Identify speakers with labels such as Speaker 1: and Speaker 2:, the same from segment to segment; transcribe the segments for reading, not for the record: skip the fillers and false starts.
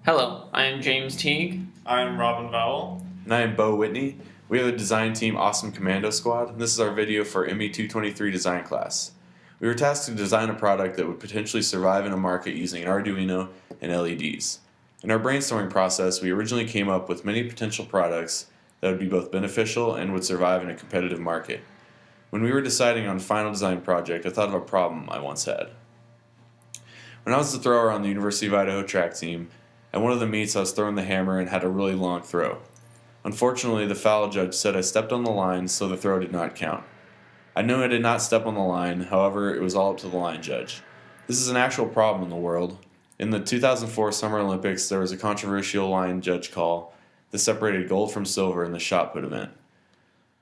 Speaker 1: Hello, I am James Teague.
Speaker 2: I'm Robin Vowell.
Speaker 3: And I am Bo Whitney. We are the design team Awesome Commando Squad, and this is our video for ME223 design class. We were tasked to design a product that would potentially survive in a market using an Arduino and LEDs. In our brainstorming process, we originally came up with many potential products that would be both beneficial and would survive in a competitive market. When we were deciding on a final design project, I thought of a problem I once had. When I was the thrower on the University of Idaho track team, at one of the meets I was throwing the hammer and had a really long throw. Unfortunately, the foul judge said I stepped on the line, so the throw did not count. I knew I did not step on the line, however, it was all up to the line judge. This is an actual problem in the world. In the 2004 Summer Olympics, there was a controversial line judge call that separated gold from silver in the shot put event.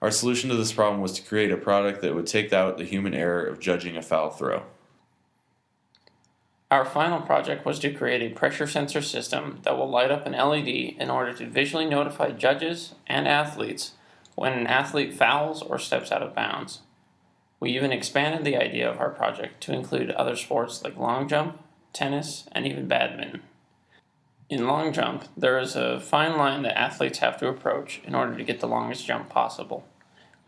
Speaker 3: Our solution to this problem was to create a product that would take out the human error of judging a foul throw.
Speaker 1: Our final project was to create a pressure sensor system that will light up an LED in order to visually notify judges and athletes when an athlete fouls or steps out of bounds. We even expanded the idea of our project to include other sports like long jump, tennis, and even badminton. In long jump, there is a fine line that athletes have to approach in order to get the longest jump possible.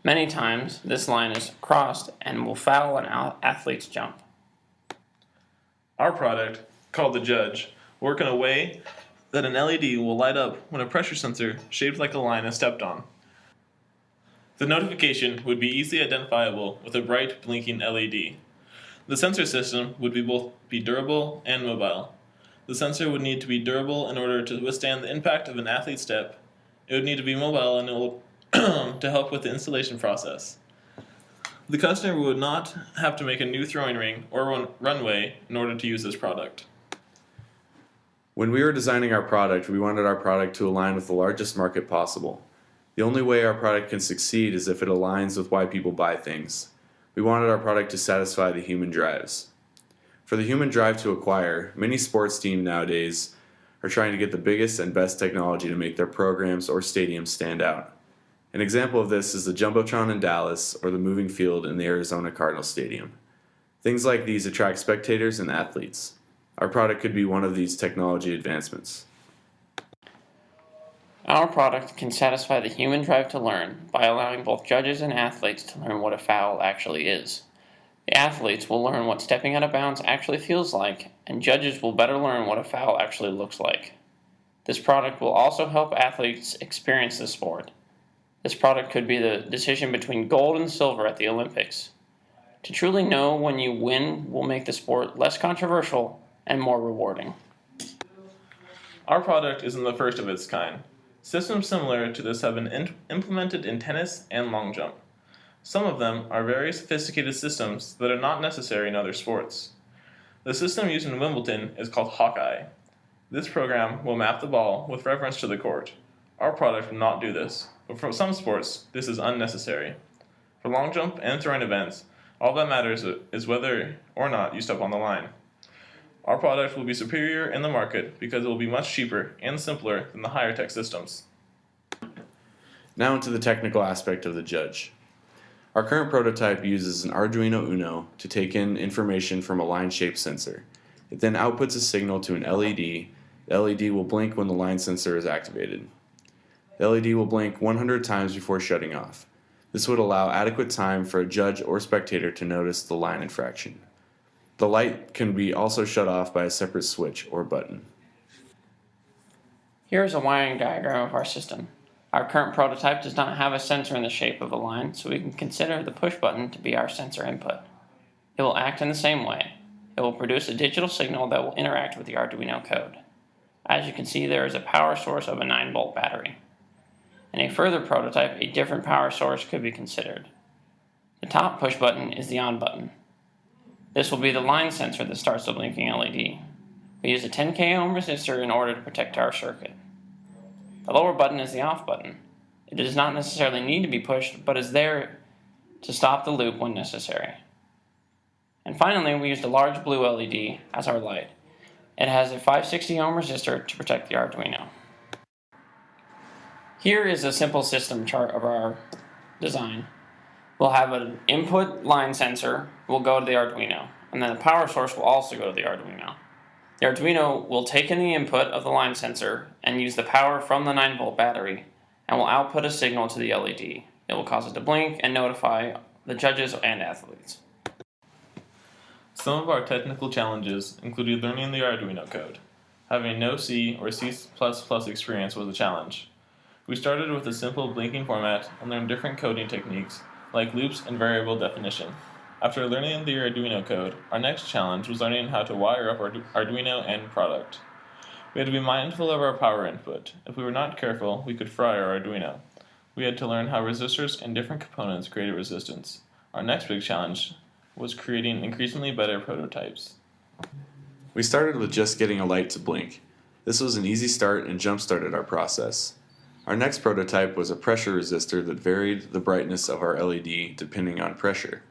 Speaker 1: Many times, this line is crossed and will foul an athlete's jump.
Speaker 2: Our product, called the Judge, will work in a way that an LED will light up when a pressure sensor shaped like a line is stepped on. The notification would be easily identifiable with a bright blinking LED. The sensor system would be durable and mobile. The sensor would need to be durable in order to withstand the impact of an athlete's step. It would need to be mobile and it will to help with the installation process. The customer would not have to make a new throwing ring or runway in order to use this product.
Speaker 3: When we were designing our product, we wanted our product to align with the largest market possible. The only way our product can succeed is if it aligns with why people buy things. We wanted our product to satisfy the human drives. For the human drive to acquire, many sports teams nowadays are trying to get the biggest and best technology to make their programs or stadiums stand out. An example of this is the Jumbotron in Dallas or the moving field in the Arizona Cardinals Stadium. Things like these attract spectators and athletes. Our product could be one of these technology advancements.
Speaker 1: Our product can satisfy the human drive to learn by allowing both judges and athletes to learn what a foul actually is. The athletes will learn what stepping out of bounds actually feels like, and judges will better learn what a foul actually looks like. This product will also help athletes experience the sport. This product could be the decision between gold and silver at the Olympics. To truly know when you win will make the sport less controversial and more rewarding.
Speaker 2: Our product isn't the first of its kind. Systems similar to this have been implemented in tennis and long jump. Some of them are very sophisticated systems that are not necessary in other sports. The system used in Wimbledon is called Hawkeye. This program will map the ball with reference to the court. Our product will not do this, but for some sports, this is unnecessary. For long jump and throwing events, all that matters is whether or not you step on the line. Our product will be superior in the market because it will be much cheaper and simpler than the higher tech systems.
Speaker 3: Now into the technical aspect of the Judge. Our current prototype uses an Arduino Uno to take in information from a line-shaped sensor. It then outputs a signal to an LED. The LED will blink when the line sensor is activated. The LED will blink 100 times before shutting off. This would allow adequate time for a judge or spectator to notice the line infraction. The light can be also shut off by a separate switch or button.
Speaker 1: Here is a wiring diagram of our system. Our current prototype does not have a sensor in the shape of a line, so we can consider the push button to be our sensor input. It will act in the same way. It will produce a digital signal that will interact with the Arduino code. As you can see, there is a power source of a 9-volt battery. In a further prototype, a different power source could be considered. The top push button is the on button. This will be the line sensor that starts the blinking LED. We use a 10K ohm resistor in order to protect our circuit. The lower button is the off button. It does not necessarily need to be pushed, but is there to stop the loop when necessary. And finally, we used a large blue LED as our light. It has a 560 ohm resistor to protect the Arduino. Here is a simple system chart of our design. We'll have an input line sensor will go to the Arduino, and then the power source will also go to the Arduino. The Arduino will take in the input of the line sensor and use the power from the 9-volt battery and will output a signal to the LED. It will cause it to blink and notify the judges and athletes.
Speaker 2: Some of our technical challenges included learning the Arduino code. Having no C or C++ experience was a challenge. We started with a simple blinking format and learned different coding techniques like loops and variable definition. After learning the Arduino code, our next challenge was learning how to wire up our Arduino end product. We had to be mindful of our power input. If we were not careful, we could fry our Arduino. We had to learn how resistors and different components created resistance. Our next big challenge was creating increasingly better prototypes.
Speaker 3: We started with just getting a light to blink. This was an easy start and jump-started our process. Our next prototype was a pressure resistor that varied the brightness of our LED depending on pressure.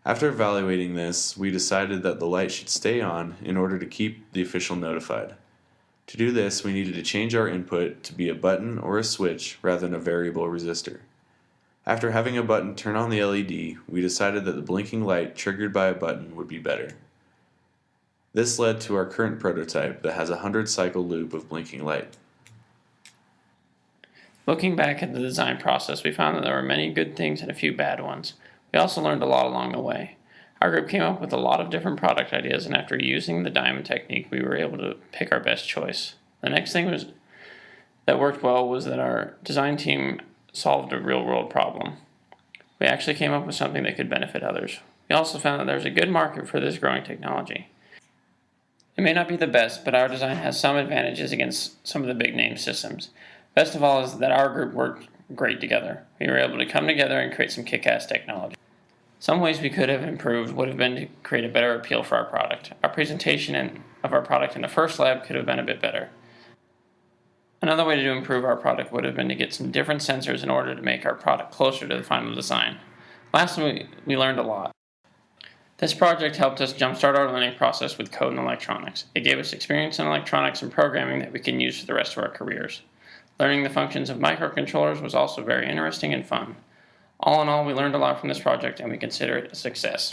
Speaker 3: After evaluating this, we decided that the light should stay on in order to keep the official notified. To do this, we needed to change our input to be a button or a switch rather than a variable resistor. After having a button turn on the LED, we decided that the blinking light triggered by a button would be better. This led to our current prototype that has a 100-cycle loop of blinking light.
Speaker 1: Looking back at the design process, we found that there were many good things and a few bad ones. We also learned a lot along the way. Our group came up with a lot of different product ideas, and after using the diamond technique, we were able to pick our best choice. The next thing that worked well was that our design team solved a real-world problem. We actually came up with something that could benefit others. We also found that there's a good market for this growing technology. It may not be the best, but our design has some advantages against some of the big-name systems. Best of all is that our group worked great together. We were able to come together and create some kick-ass technology. Some ways we could have improved would have been to create a better appeal for our product. Our presentation of our product in the first lab could have been a bit better. Another way to improve our product would have been to get some different sensors in order to make our product closer to the final design. Lastly, we learned a lot. This project helped us jumpstart our learning process with code and electronics. It gave us experience in electronics and programming that we can use for the rest of our careers. Learning the functions of microcontrollers was also very interesting and fun. All in all, we learned a lot from this project and we consider it a success.